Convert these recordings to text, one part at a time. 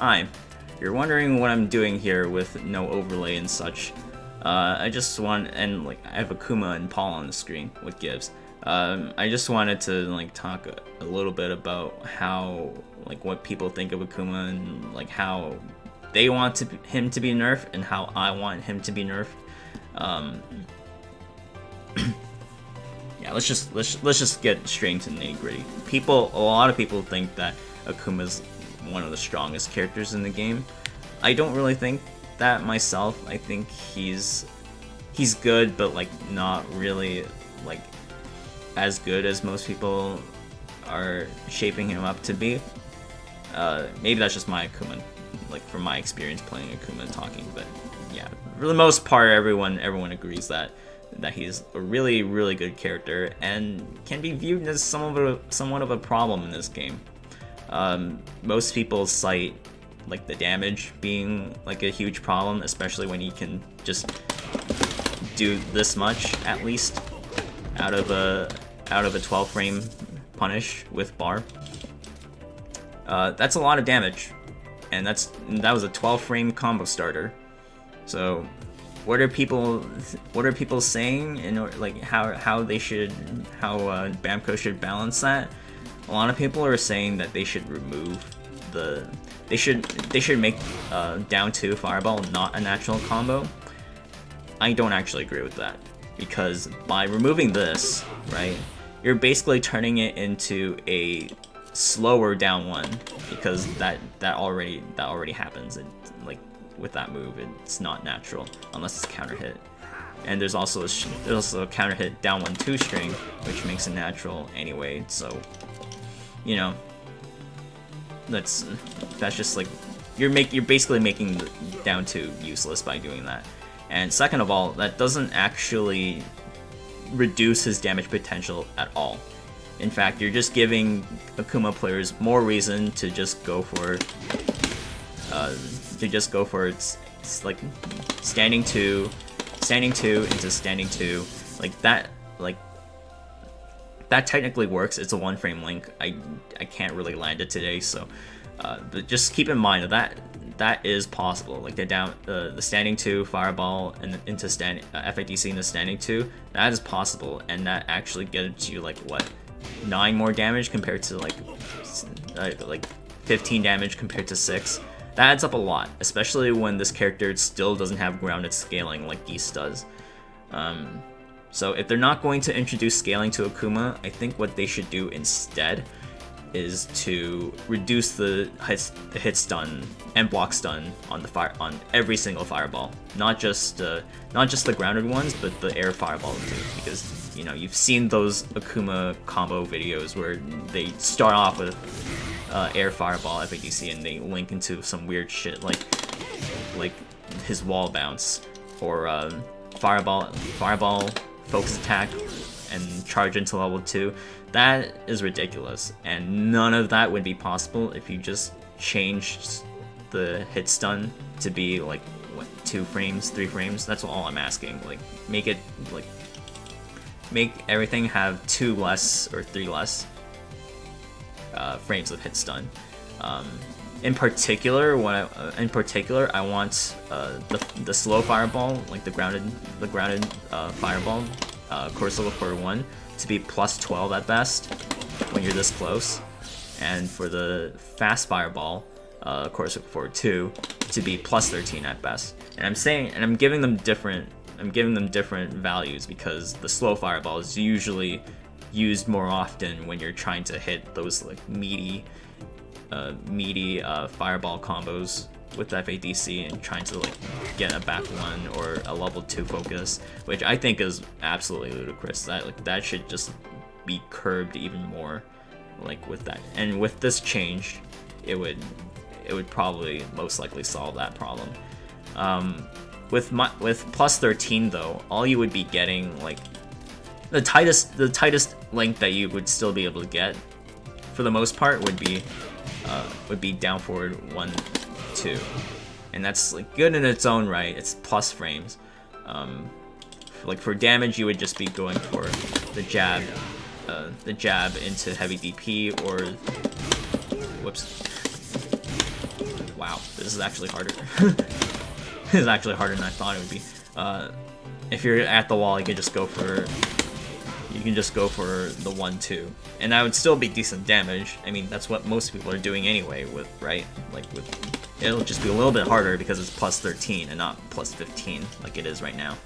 Hi, you're wondering what I'm doing here with no overlay and such. I just want, and like I have Akuma and Paul on the screen with Gibbs. I just wanted to like talk a little bit about how, like, what people think of Akuma and like how they want him to be nerfed and how I want him to be nerfed. Yeah, let's just get straight into the nitty-gritty. A lot of people think that Akuma's one of the strongest characters in the game. I don't really think that myself. I think he's good, but like not really like as good as most people are shaping him up to be. Maybe that's just my Akuma, like from my experience playing Akuma and talking, but yeah, for the most part, everyone agrees that he's a really good character and can be viewed as somewhat of a problem in this game. Most people cite like the damage being like a huge problem, especially when he can just do this much at least out of a 12 frame punish with bar. That's a lot of damage, and that was a 12 frame combo starter. So what are people saying and like how Bamco should balance that? A lot of people are saying that they should remove they should make down 2 fireball not a natural combo. I don't actually agree with that, because by removing this, right, you're basically turning it into a slower down 1, because that already happens. Like with that move, it's not natural unless it's counter hit. And there's also a counter hit down 1/2 string, which makes it natural anyway. So, you know, that's just like you're basically making down 2 useless by doing that. And second of all, that doesn't actually reduce his damage potential at all. In fact, you're just giving Akuma players more reason to just go for it's like standing 2 into standing 2, like that technically works. It's a 1 frame link. I can't really land it today, so but just keep in mind that is possible. Like the standing 2 fireball and into FADC into standing 2, that is possible, and that actually gets you like what, 9 more damage compared to like 15 damage compared to 6. That adds up a lot, especially when this character still doesn't have grounded scaling like Geese does. So if they're not going to introduce scaling to Akuma, I think what they should do instead is to reduce the hit stun and block stun on every single fireball, not just the grounded ones, but the air fireball too. Because you know, you've seen those Akuma combo videos where they start off with air fireball FADC and they link into some weird shit like his wall bounce, or fireball focus attack and charge into level 2. That is ridiculous, and none of that would be possible if you just changed the hit stun to be like what, 2 frames, 3 frames. That's all I'm asking. Like make everything have 2 less or 3 less frames of hit stun. In particular, I want the slow fireball, like the grounded fireball, Core Level 41, to be plus 12 at best when you're this close, and for the fast fireball, Core Level 42, to be plus 13 at best. And I'm giving them different values because the slow fireball is usually used more often when you're trying to hit those like meaty fireball combos with FADC and trying to like get a back 1 or a level 2 focus, which I think is absolutely ludicrous. That should just be curbed even more, like with that. And with this change, it would probably most likely solve that problem. With plus 13 though, all you would be getting, like the tightest link that you would still be able to get for the most part would be down forward 1, 2, and that's like good in its own right. It's plus frames. Like for damage, you would just be going for the jab into heavy DP, or whoops. Wow. This is actually harder. This is actually harder than I thought it would be. If you're at the wall, you can just go for the 1-2, and that would still be decent damage. I mean, that's what most people are doing anyway, right? Like it'll just be a little bit harder because it's plus 13 and not plus 15 like it is right now.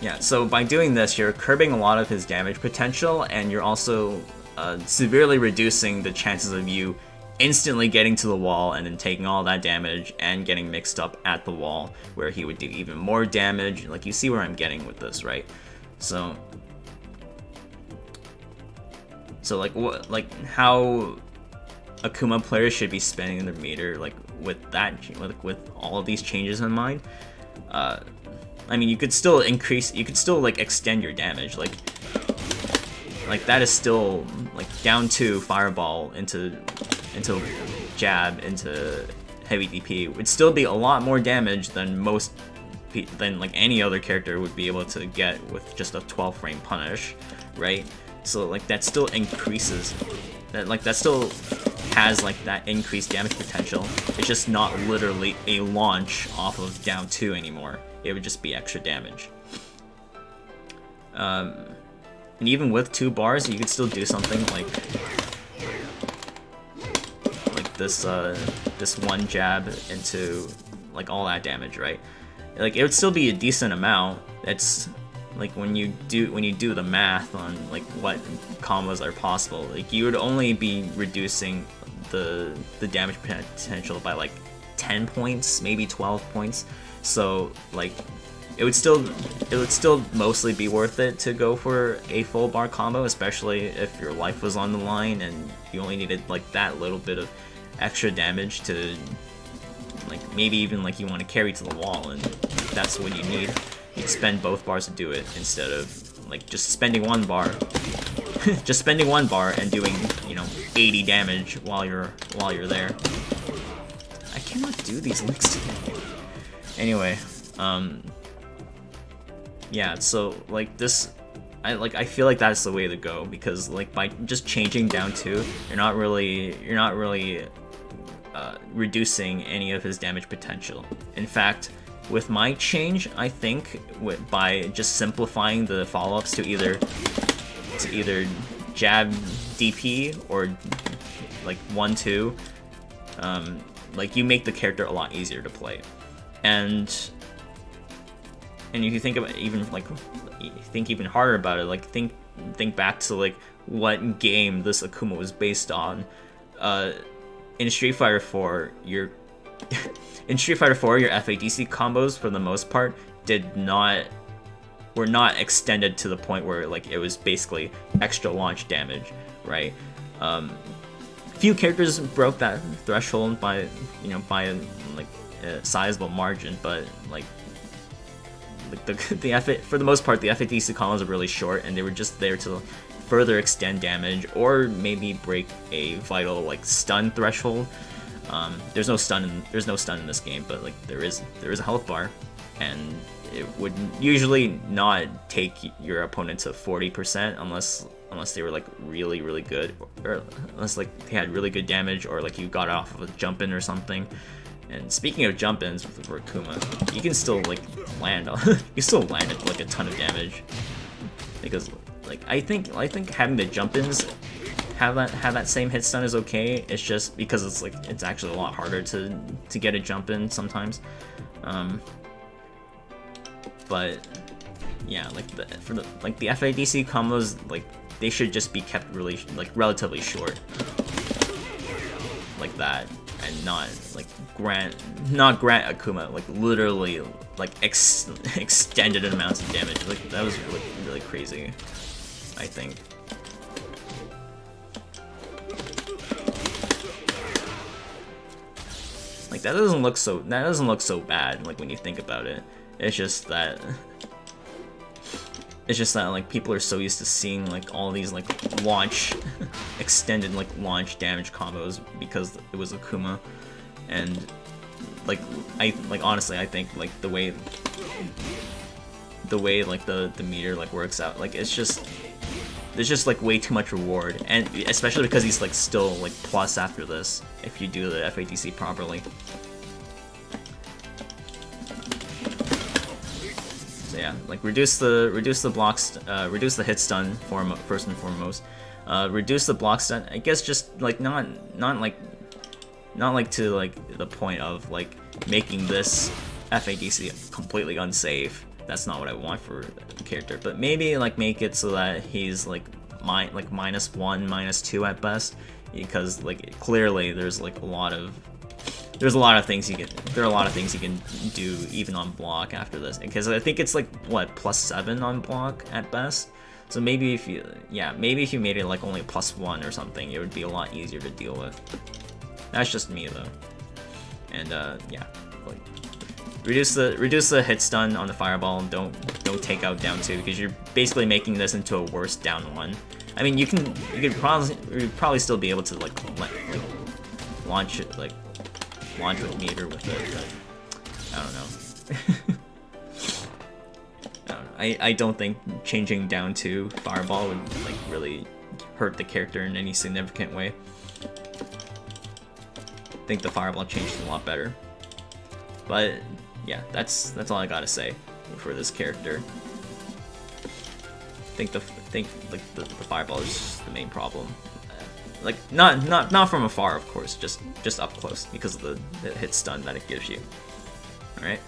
Yeah, so by doing this, you're curbing a lot of his damage potential, and you're also severely reducing the chances of you instantly getting to the wall and then taking all that damage and getting mixed up at the wall, where he would do even more damage. Like, you see where I'm getting with this, right? So like what, like how Akuma players should be spending their meter, like with all of these changes in mind. I mean, you could still like extend your damage, like that is still like down 2 fireball into jab into heavy DP would still be a lot more damage than like any other character would be able to get with just a 12 frame punish, right? So like that still increases, that still has like that increased damage potential. It's just not literally a launch off of down 2 anymore. It would just be extra damage. And even with 2 bars, you could still do something like this one jab into like all that damage, right? Like, it would still be a decent amount. It's like when you do the math on like what combos are possible, like you would only be reducing the damage potential by like 10 points, maybe 12 points. So like it would still mostly be worth it to go for a full bar combo, especially if your life was on the line and you only needed like that little bit of extra damage to, like, maybe even like you want to carry to the wall, and that's what you need. You'd spend both bars to do it instead of like just spending 1 bar. Just spending 1 bar and doing, you know, 80 damage while you're there. I cannot do these links today. Anyway, yeah, so like this, I feel like that's the way to go, because like by just changing down 2, you're not really reducing any of his damage potential. In fact, with my change, I think by just simplifying the follow-ups to either jab DP or like 1-2, like you make the character a lot easier to play. And if you think about even harder about it, like think back to like what game this Akuma was based on. In Street Fighter 4, your FADC combos for the most part were not extended to the point where like it was basically extra launch damage, right? Few characters broke that threshold by like a sizable margin, but like for the most part, the FADC combos are really short, and they were just there to further extend damage or maybe break a vital like stun threshold. There's no stun in this game, but like there is a health bar, and it would usually not take your opponent to 40% unless they were like really good, or unless like they had really good damage, or like you got off of a jump in or something. And speaking of jump ins for Akuma, you can still like land like a ton of damage, because like I think having the jump ins have that same hit stun is okay. It's just because it's actually a lot harder to get a jump in sometimes. But yeah, like the FADC combos, like they should just be kept really like relatively short, like that, and not grant Akuma like literally like extended amounts of damage. Like that was really crazy, I think. Like that doesn't look so bad, like when you think about it. It's just that like people are so used to seeing like all these like extended like launch damage combos because it was Akuma, and like honestly I think like the way like the meter like works out, like it's just there's just like way too much reward, and especially because he's like still like plus after this if you do the FADC properly. So yeah, like reduce the blocks, reduce the hit stun first and foremost. Reduce the block stun. I guess just like not like to like the point of like making this FADC completely unsafe. That's not what I want for the character. But maybe like make it so that he's like -1, -2 at best, because like clearly there's a lot of things you can do even on block after this, because I think it's like what, +7 on block at best. So maybe if you made it like only +1 or something, it would be a lot easier to deal with. That's just me though. And yeah, like reduce the hit stun on the fireball, and don't take out down 2, because you're basically making this into a worse down 1. I mean, you could probably still be able to like launch with meter with it, but I don't know. I don't think changing down to fireball would like really hurt the character in any significant way. I think the fireball changed a lot better. But yeah, that's all I gotta say for this character. I think the fireball is the main problem. Like not from afar, of course, just up close because of the hit stun that it gives you. All right,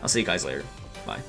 I'll see you guys later. Bye.